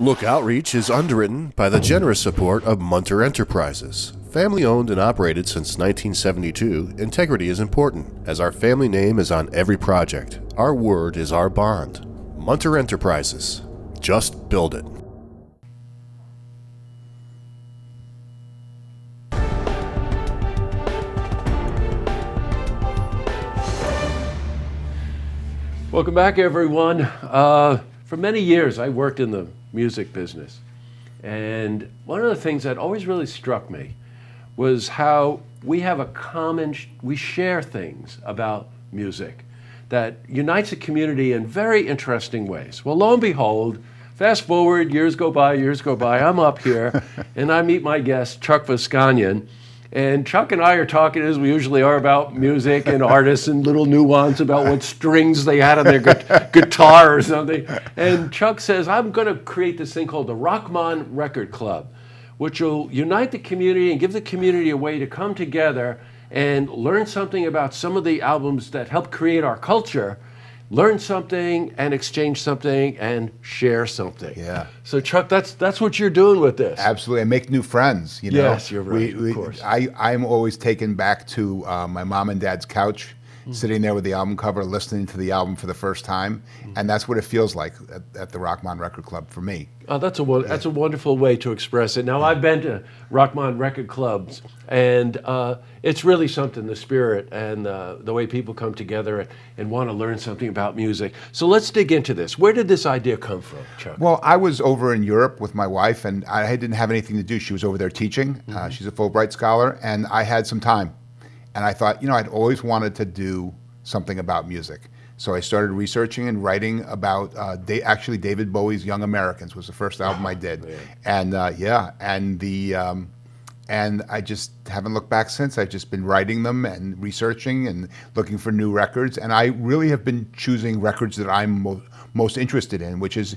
Look Outreach is underwritten by the generous support of Munter Enterprises. Family owned and operated since 1972, integrity is important, as our family name is on every project. Our word is our bond. Munter Enterprises. Just build it. Welcome back, everyone. For many years, I worked in the music business. And one of the things that always really struck me was how we have we share things about music that unites a community in very interesting ways. Well, lo and behold, fast forward, years go by, I'm up here, and I meet my guest, Chuck Vosganian. And Chuck and I are talking, as we usually are, about music and artists and little nuance about what strings they had on their guitar or something. And Chuck says, I'm going to create this thing called the Rochmon Record Club, which will unite the community and give the community a way to come together and learn something about some of the albums that help create our culture, learn something and exchange something and share something. Yeah. So Chuck, that's what you're doing with this. Absolutely, and make new friends. You know? Yes, you're right. Of course. I'm always taken back to my mom and dad's couch, sitting there with the album cover, listening to the album for the first time, and that's what it feels like at the Rochmon Record Club for me. Oh, that's a wonderful way to express it. Now, I've been to Rochmon Record Clubs, and it's really something, the spirit and the way people come together and want to learn something about music. So let's dig into this. Where did this idea come from, Chuck? Well, I was over in Europe with my wife, and I didn't have anything to do. She was over there teaching. She's a Fulbright scholar, and I had some time. And I thought, I'd always wanted to do something about music. So I started researching and writing about, actually David Bowie's Young Americans was the first album I did. Man. And I just haven't looked back since. I've just been writing them and researching and looking for new records. And I really have been choosing records that I'm most interested in, which is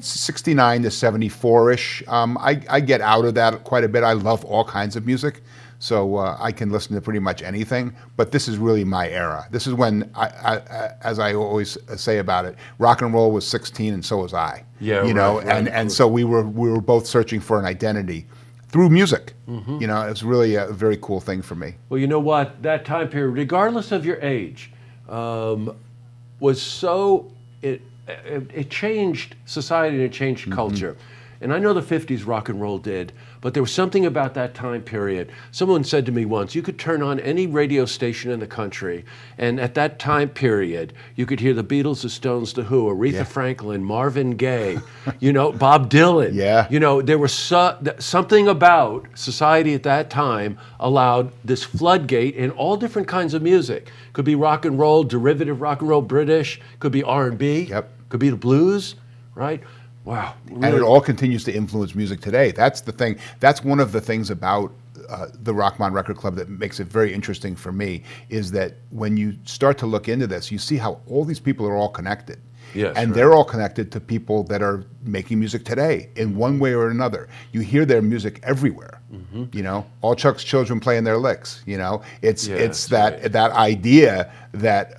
69 to 74-ish. I get out of that quite a bit. I love all kinds of music. So I can listen to pretty much anything, but this is really my era. This is when, as I always say about it, rock and roll was 16 and so was I. Yeah, and so we were both searching for an identity through music. It's really a very cool thing for me. Well, you know what? That time period, regardless of your age, was so, it changed society and it changed culture. And I know the 50s rock and roll did, but there was something about that time period. Someone said to me once, you could turn on any radio station in the country, and at that time period, you could hear the Beatles, the Stones, the Who, Aretha Franklin, Marvin Gaye, Bob Dylan. Yeah. There was something about society at that time allowed this floodgate in all different kinds of music. Could be rock and roll, derivative rock and roll, British, could be R&B, could be the blues, right? Wow. Really? And it all continues to influence music today. That's the thing. That's one of the things about the Rochmon Record Club that makes it very interesting for me, is that when you start to look into this, you see how all these people are all connected. Yes, and they're all connected to people that are making music today in one way or another. You hear their music everywhere. All Chuck's children playing their licks. It's that idea that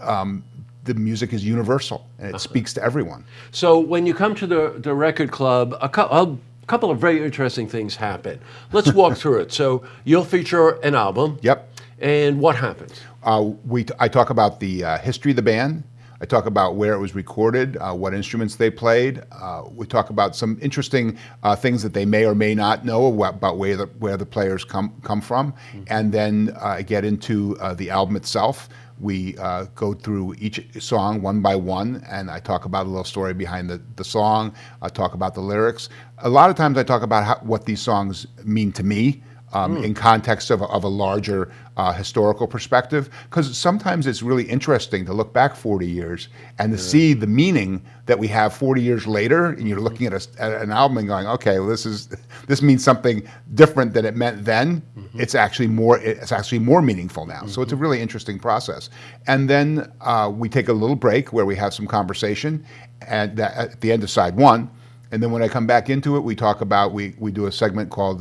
the music is universal and it speaks to everyone. So when you come to the record club, a couple of very interesting things happen. Let's walk through it. So you'll feature an album. Yep. And what happens? I talk about the history of the band. I talk about where it was recorded, what instruments they played. We talk about some interesting things that they may or may not know about where the players come from. And then I get into the album itself. We go through each song one by one, and I talk about a little story behind the song. I talk about the lyrics. A lot of times I talk about what these songs mean to me in context of a larger historical perspective, because sometimes it's really interesting to look back 40 years and to see the meaning that we have 40 years later, and you're looking at an album and going, okay, well, this means something different than it meant then. It's actually more meaningful now. So it's a really interesting process. And then we take a little break where we have some conversation, and at the end of side one, And then when I come back into it, we talk about, we do a segment called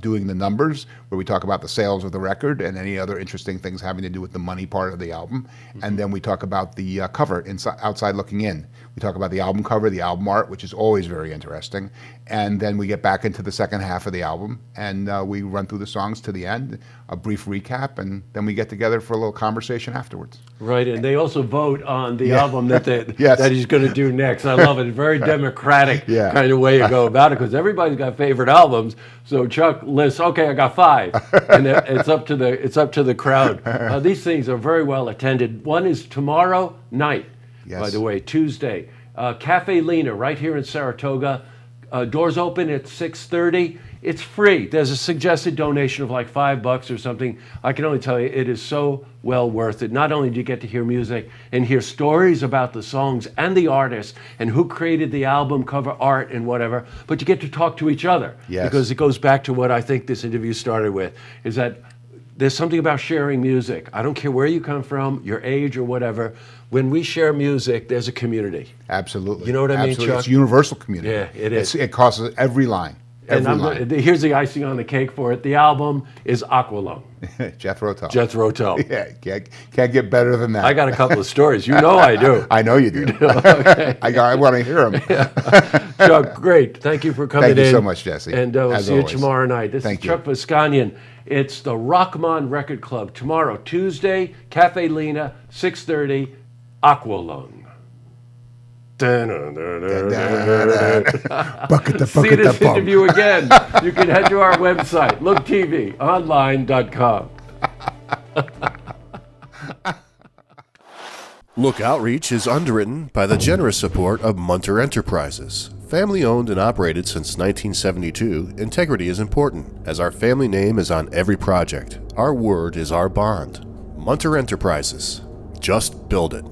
Doing the Numbers, where we talk about the sales of the record and any other interesting things having to do with the money part of the album. And then we talk about the cover, Outside Looking In. We talk about the album cover, the album art, which is always very interesting. And then we get back into the second half of the album, and we run through the songs to the end, a brief recap, and then we get together for a little conversation afterwards. Right, and they also vote on the album that Yes. that he's going to do next. I love it. Very democratic Yeah. kind of way to go about it, because everybody's got favorite albums. So Chuck lists, okay, I got 5, and it's up to the crowd. These things are very well attended. One is tomorrow night, Yes. by the way, Tuesday. Cafe Lena, right here in Saratoga. Doors open at 6:30. It's free. There's a suggested donation of like $5 or something. I can only tell you, it is so well worth it. Not only do you get to hear music and hear stories about the songs and the artists and who created the album cover art and whatever, but you get to talk to each other. Yes. Because it goes back to what I think this interview started with, is that there's something about sharing music. I don't care where you come from, your age or whatever. When we share music, there's a community. Absolutely. You know what I mean, Absolutely. Chuck? It's universal community. Yeah, it is. It crosses every line. And Every line. here's the icing on the cake for it. The album is Aqualung. Jethro Tull. Jethro Tull. Yeah, can't get better than that. I got a couple of stories. You know I do. I know you do. Okay. I want to hear them. Chuck, great. Thank you for coming in. Thank you so much, Jesse. And we'll As see always. you tomorrow night. This Thank is you. Chuck Vosganian. It's the Rochmon Record Club. Tomorrow, Tuesday, Cafe Lena, 6:30, Aqualung. See this interview again. You can head to our website, looktvonline.com. Look Outreach is underwritten by the generous support of Munter Enterprises. Family owned and operated since 1972, integrity is important, as our family name is on every project. Our word is our bond. Munter Enterprises. Just build it.